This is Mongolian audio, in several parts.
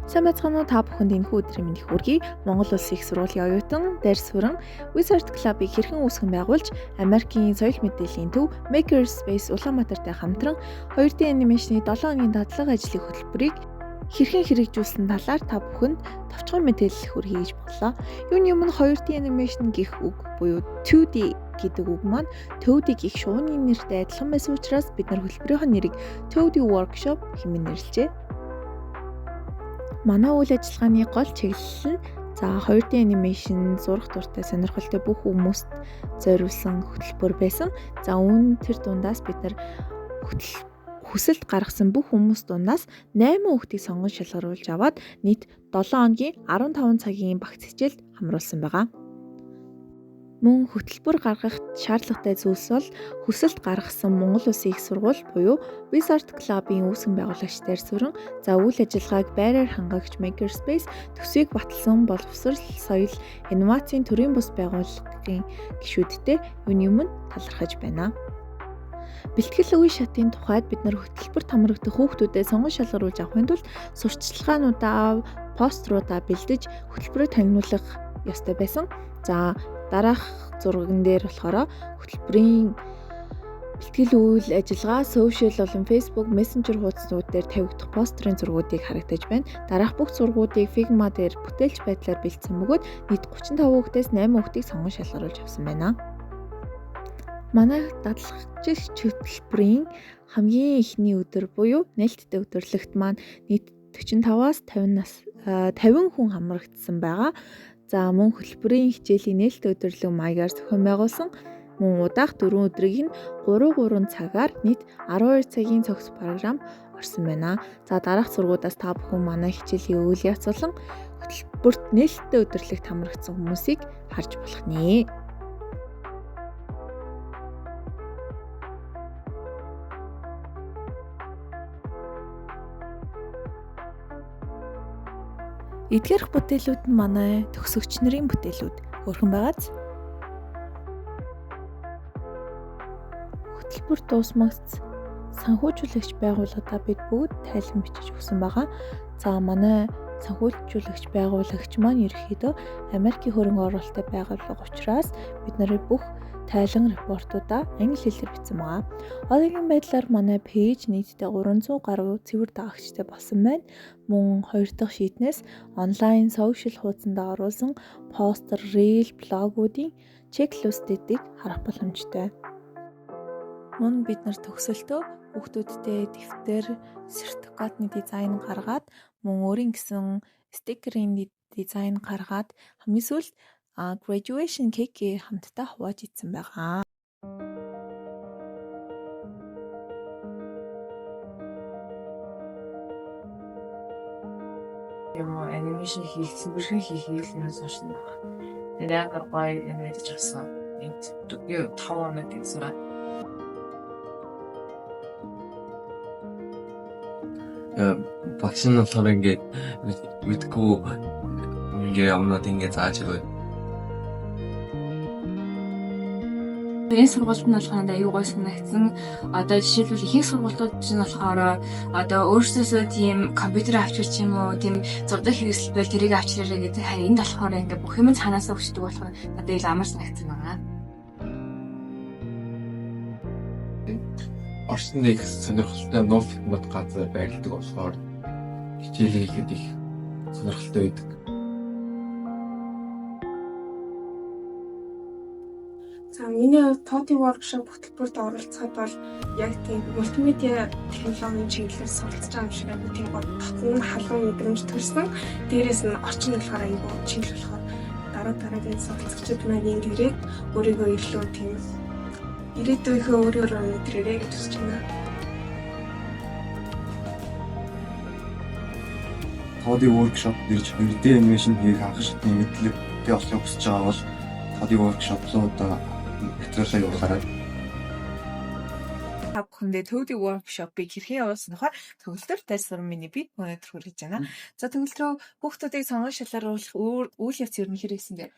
Сайн байцгаана уу, та бүхэнд энэхүү өдрийн мэндийг хүргэе. Монгол Улсын их сургуулийн оюутан Дайрс Хүрэн Wizard Club-ыг хэрхэн үүсгэн байгуулж, Америкийн соёл мэдээллийн төв Makerspace Улаанбаатартай хамтран 2D анимашны 7 хоногийн дадлага ажлын хөтөлбөрийг хэрхэн хэрэгжүүлсэн талаар та бүхэнд товчхон мэдээлэл хүргэе гэж боллоо. Юуны өмнө 2D анимашн гэх үг буюу 2D гэдэг үг маань төвдийг их шувууны нэртэй адилхан байсан учраас бид нар хөтөлбөрийнхөө нэрийг 2D Workshop хэмээн нэрлэжээ. Манай үйл ажиллагааны гол чиглэл нь 2D анимашн зурах дуртай сонирхолтой бүх хүмүүст зориулсан хөтөлбөр байсан. Үүн тэр дундаас бид нар хүсэлт гаргасан бүх хүмүүс дундаас 8 хүүхдийг сонгон шалгаруулж аваад нийт 7 хоногийн 15 цагийн багц хичээлд хамруулсан байгаа. Мөн хөтөлбөр гаргахад шаардлагатай зүйлс бол хүсэлт гаргасан Монгол Улсын их сургууль буюу Wizard Club-ийн үүсгэн байгуулагч Дайрс Хүрэн, үйл ажиллагааг байраар хангагч Makerspace, төсвийг баталсан боловсрол, соёл, инновацийн төрийн бус байгууллагын гишүүдтэй юуны өмнө талархаж байна. Бэлтгэл үе шатын тухайд бид нар хөтөлбөр тамирагдах хүүхдүүдэд сонгон шалгаруулж авахын тулд сурталчилгаануудаа, поструудаа бэлдэж хөтөлбөрөөр танигдуулах ёстой байсан. Дараах зурган дээр болохоор хөтөлбөрийн бэлтгэл үйл ажиллагаа, social болон Facebook Messenger хуудасууд дээр тавигдах постерын зургуудыг харагдаж байна. Дараах бүх зургуудыг Figma дээр бүтээлч байдлаар бэлдсэн бөгөөд нийт 35 хүүхдээс 8 хүүхдийг сонгон шалгаруулж авсан байна. Манай дадлагчид хөтөлбөрийн хамгийн эхний өдөр буюу нээлттэй өдөрлөгт маань нийт 45-аас 50 хүн хамрагдсан байгаа. Мөн хөтөлбөрийн хичээлийн нээлттэй өдөрлөг маягаар зохион байгуулсан. Мөн удаах 4 өдрийг нь 3 цагаар нийт 12 цагийн цогц програм орсон байна. Дараах зургуудаас та бүхэн манай хичээлийн үйл явц болон хөтөлбөрт нээлттэй өдөрлөгт хамрагдсан хүмүүсийг харж болох нэ. Эдгээрх бүтээлүүд нь манай төгсөгч нарын бүтээлүүд өөрхөн байгааз. Хөтөлбөр дуусмагц санхүүжүүлэгч байгууллагуудаа бид бүгд тайлан бичиж өгсөн байгаа. Манай санхүүжүүлэгч байгуулагч маань ерөнхийдөө Америкийн хөрөнгө оруулалттай байгууллага учраас бид нарын бүх тайлан репортуудаа англи хэлээр бичсэн байгаа. Одоогийн байдлаар манай пэйж нийтдээ 300 гаруй цэвэр дагагчтай болсон байна. Мөн 2 дахь шийднээс онлайн сошиал хуудсанд оруулсан постэр, рeel, блогуудын чеклистүүдийг харах боломжтой. Мөн бид нар төгсөлтөө хүүхдүүдтэй дэвтэр, сертификатны дизайн гаргаад, мөн өөрийн гэсэн стикерийн дизайн гаргаад хамгийн сүүлд graduation cake хамтдаа хувааж идсэн байгаа. Анимашн хийх, бүрхэн хийх юмс очно. Тэгээд яг гоё юм хийж авсан. Энд 5 хоног гэсэн. Багш нь болохоор ингээд мэдгүй ингээд юмнууд ингээд зааж өгөө. Энэ сургуульд нь болохоор аюу гой санагдсан. Жишээлбэл ихэнх сургуулиуд чинь болохоор өөрсдөөсөө тийм компьютер авчирч юм уу, тийм зурдаг хэрэгсэлбэл тэрийг авчираа гэдэг. Харин энд болохоор ингээд бүх юм цаанаасаа өгчдөг болохоор надад ил амар санагдсан байгаа. Орчинд их сонирхолтой нууц мод газар байрладаг болохоор хичээлээ хийхэд их сонирхолтой байдаг. Миний хувьд 2D workshop хөтөлбөрт оролцоход бол яг тийм мультимедиа технологийн чиглэлээр суралцж байгаа юм шиг байна. Тийм татсан халуун мэдрэмж төрсөн. Дээрээс нь орчин болохоор аюул чиглэл болохоор дараагийн суралцагчид маань ирээд өөрийгөө илүү тийм ирээдүйнхөө өөрөөр мэдрээрэй гэж хүсэж байна. 2D workshop гэж 2D animation хийх анх шатны мэдлэгтэй олохыг хүсэж байгаа бол 2D workshop-луудаа материалаа явуулаарай. Та бүхэндээ 2D workshop-ыг хэрхэн явуулсан тухай төгөлдөр тайлбар миний би өнөөдөр хүргэж байна. Төгөлдрөө хүүхдүүдийг сонгон шалгаруулах үйл явц ер нь хэрэгсэн бэ?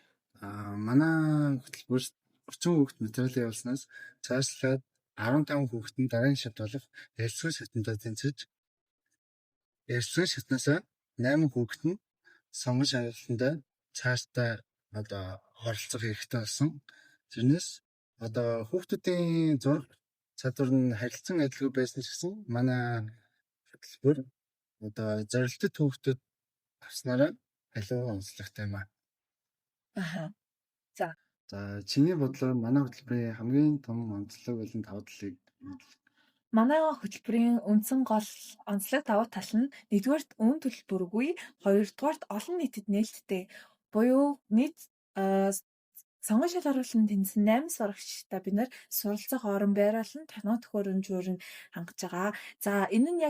Манай хөтөлбөрт 30 хүүхэд материалаа явуулснаас цаашлаад 15 хүүхэд нь дараагийн шат болох ярилцсан шатндаа тэнцэж ярилцсан шатнаасаа 8 хүүхэд нь сонгон шалгалтанд цаашдаа одоо оролцох хэрэгтэй болсон. Тэрнээс одоо хүүхдүүдийн зураг чадвар нь харилцан адилгүй байсан ч гэсэн манай хөтөлбөр одоо зорилттой хүүхдүүд авснараа аливаа онцлогтой юм аа. Аха. За чиний бодлоор манай хөтөлбөрийн хамгийн том онцлог болон давуу талыг Манай хөтөлбөрийн үндсэн гол онцлог давуу тал нь нэгдүгээрт үн төлбөргүй, хоёрдугаарт олон нийтэд нээлттэй буюу нийт сонгон шалгаруулсан тэнцэн 8 сурагчтай бид нар суралцах орон байруулан технологи төхөөрөмжөөр нь хангаж байгаа. За энэ нь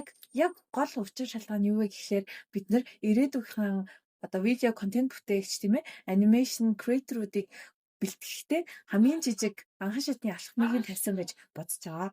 яг гол учир шалтгаан юу вэ гэхээр бид нар ирээдүйн одоо видео контент бүтээгч тийм ээ анимашн креаторуудыг бэлтгэхдээ хамгийн жижиг анхан шатны алхмыг нь тавьсан гэж бодож байгаа.